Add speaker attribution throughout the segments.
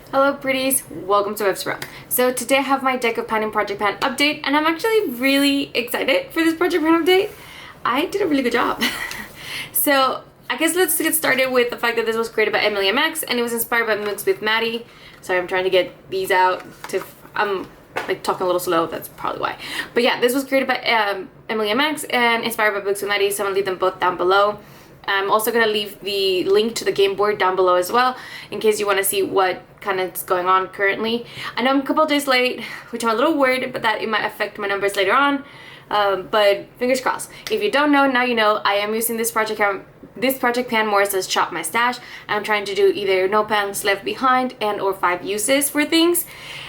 Speaker 1: Hello pretties, welcome to Webspro. So today I have my deck of pan and project pan update, and I'm actually really excited for this project pan update. I did a really good job. So I guess let's get started with the fact that this was created by EmilynMax and it was inspired by books with Maddi. Sorry, I'm trying to get these out to, I'm like talking a little slow, that's probably why. But yeah, this was created by EmilynMax and inspired by books with Maddi, so I'm gonna leave them both down below. I'm also going to leave the link to the game board down below as well, in case you want to see what kind of is going on currently. I know I'm a couple of days late, which I'm a little worried, but that it might affect my numbers later on. But fingers crossed. If you don't know, now you know. I am using this project pan more as Chop My Stash. I'm trying to do either no pans left behind and or 5 uses for things.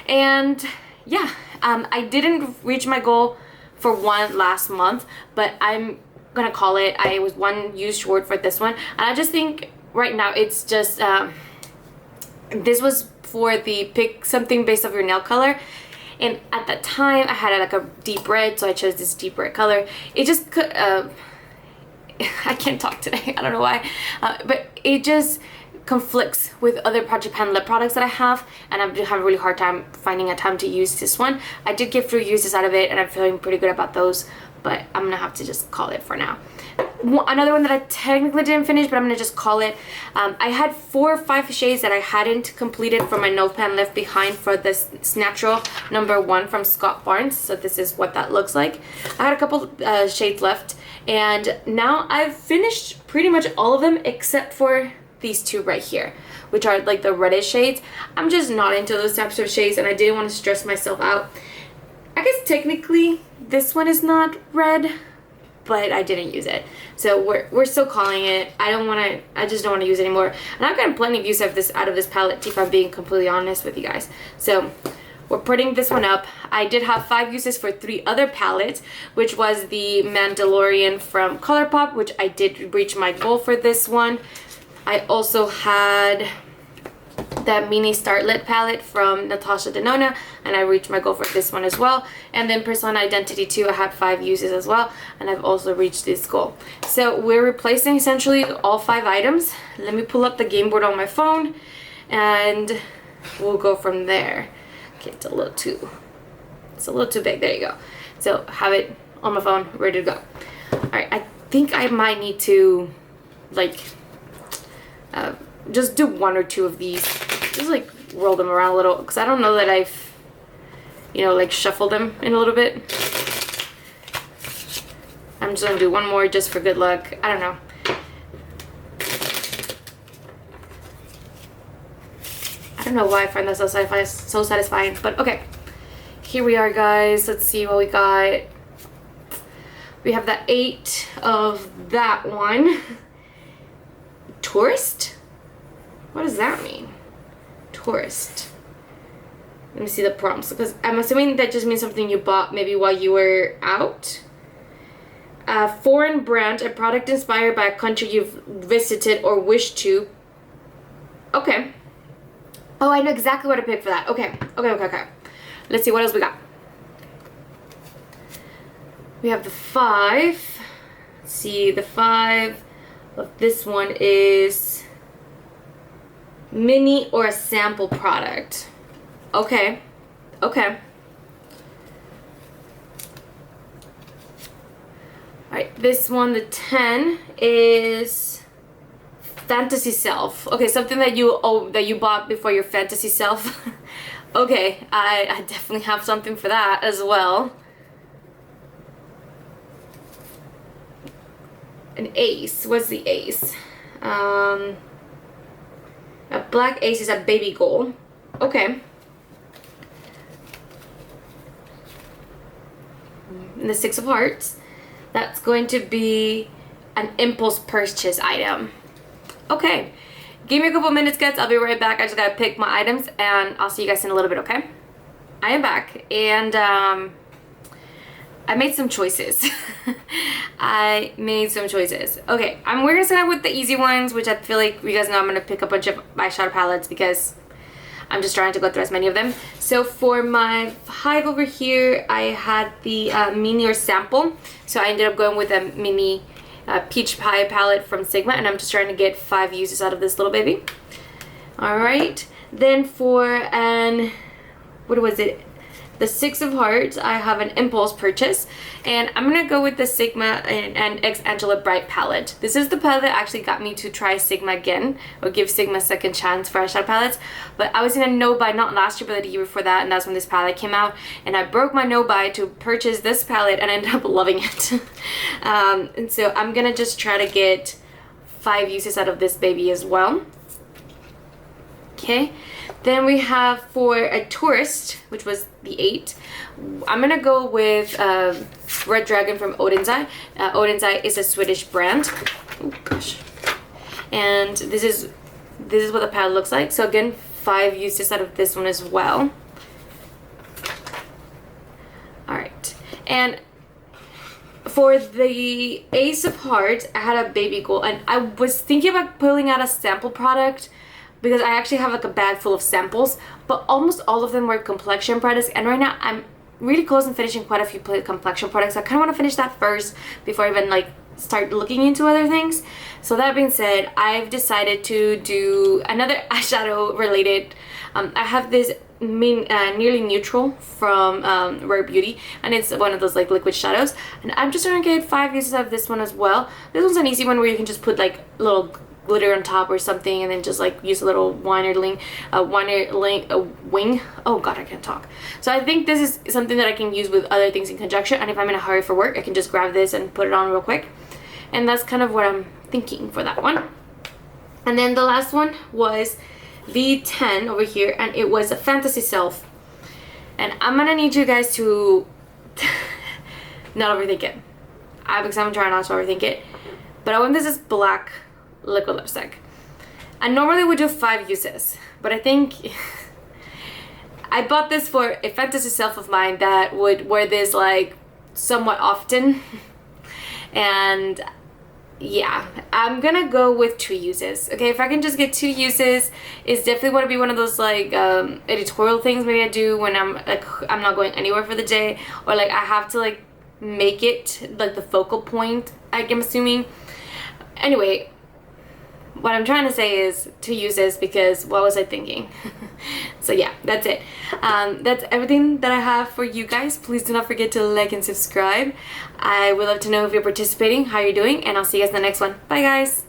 Speaker 1: And yeah, I didn't reach my goal for one last month, but I'm gonna call it. I was 1 use short for this one, and I just think right now it's just this was for the pick something based off your nail color, and at that time I had like a deep red, so I chose this deep red color. It just could I can't talk today, I don't know why, but it just conflicts with other project pan lip products that I have, and I'm having a really hard time finding a time to use this one. I did get 3 uses out of it and I'm feeling pretty good about those, but I'm gonna have to just call it for now. Another one that I technically didn't finish, but I'm gonna just call it. I had 4 or 5 shades that I hadn't completed for my no pan left behind for this Natural #1 from Scott Barnes. So this is what that looks like. I had a couple shades left, and now I've finished pretty much all of them except for these 2 right here, which are like the reddish shades. I'm just not into those types of shades, and I didn't want to stress myself out. I guess technically this one is not red, but I didn't use it, so we're still calling it. I just don't want to use it anymore, and I've gotten plenty of use of this out of this palette, if I'm being completely honest with you guys. So we're putting this one up. I did have 5 uses for 3 other palettes, which was the Mandalorian from ColourPop, which I did reach my goal for this one. I also had that mini Starlet palette from Natasha Denona, and I reached my goal for this one as well. And then Persona Identity 2, I had 5 uses as well, and I've also reached this goal. So we're replacing essentially all 5 items. Let me pull up the game board on my phone and we'll go from there. Okay, it's a little too big. There you go. So have it on my phone, ready to go. All right, I think I might need to like just do 1 or 2 of these, just like roll them around a little, because I don't know that I've, you know, like shuffled them in a little bit. I'm just gonna do 1 more just for good luck. I don't know. I don't know why I find that so satisfying, but okay. Here we are, guys. Let's see what we got. We have the 8 of that one. Tourist? What does that mean? Tourist. Let me see the prompts, because I'm assuming that just means something you bought maybe while you were out. Foreign brand, a product inspired by a country you've visited or wish to. Okay. Oh, I know exactly what to pick for that. Okay. Let's see what else we got. We have the 5. Let's see, the 5 of this one is mini or a sample product. Okay. Alright, this one, the 10, is fantasy self. Okay, something that you bought before your fantasy self. Okay, I definitely have something for that as well. An ace. What's the ace? A black ace is a baby goal. Okay. And the 6 of hearts. That's going to be an impulse purchase item. Okay. Give me a couple minutes, guys. I'll be right back. I just gotta pick my items, and I'll see you guys in a little bit, okay? I am back, and I made some choices. Okay, we're gonna start with the easy ones, which I feel like you guys know I'm gonna pick a bunch of eyeshadow palettes because I'm just trying to go through as many of them. So for my 5 over here, I had the mini or sample. So I ended up going with a mini peach pie palette from Sigma, and I'm just trying to get 5 uses out of this little baby. All right, Then for an, what was it? The Six of Hearts, I have an impulse purchase, and I'm gonna go with the Sigma and Ex Angela Bright palette. This is the palette that actually got me to try Sigma again, or give Sigma a second chance for eyeshadow palettes. But I was in a no-buy, not last year, but the year before that, and that's when this palette came out. And I broke my no-buy to purchase this palette, and I ended up loving it. And so I'm gonna just try to get 5 uses out of this baby as well. Okay. Then we have for a tourist, which was the 8, I'm gonna go with Red Dragon from Odin's Eye. Odin's Eye is a Swedish brand. Oh gosh. And this is what the palette looks like. So again, 5 uses out of this one as well. Alright. And for the Ace of Hearts, I had a baby gold, and I was thinking about pulling out a sample product, because I actually have like a bag full of samples, but almost all of them were complexion products, and right now I'm really close in finishing quite a few complexion products. I kind of want to finish that first before I even like start looking into other things. So that being said, I've decided to do another eyeshadow related. I have this nearly neutral from Rare Beauty, and it's one of those like liquid shadows, and I'm just gonna get 5 uses out of this one as well. This one's an easy one where you can just put like a little glitter on top or something, and then just like use a little wing. Oh god, I can't talk. So I think this is something that I can use with other things in conjunction, and if I'm in a hurry for work, I can just grab this and put it on real quick. And that's kind of what I'm thinking for that one. And then the last one was V10 over here, and it was a Fantasy Self. And I'm gonna need you guys to not overthink it. Because I'm trying not to overthink it. But I want this as black liquid lipstick. I normally would do 5 uses, but I think I bought this for a fantasy self of mine that would wear this like somewhat often. And yeah, I'm gonna go with 2 uses. Okay, if I can just get 2 uses, it's definitely want to be one of those like editorial things maybe I do when I'm not going anywhere for the day, or like I have to like make it like the focal point, I'm assuming. Anyway, what I'm trying to say is 2 uses, because what was I thinking? So yeah, that's it. That's everything that I have for you guys. Please do not forget to like and subscribe. I would love to know if you're participating, how you're doing, and I'll see you guys in the next one. Bye guys!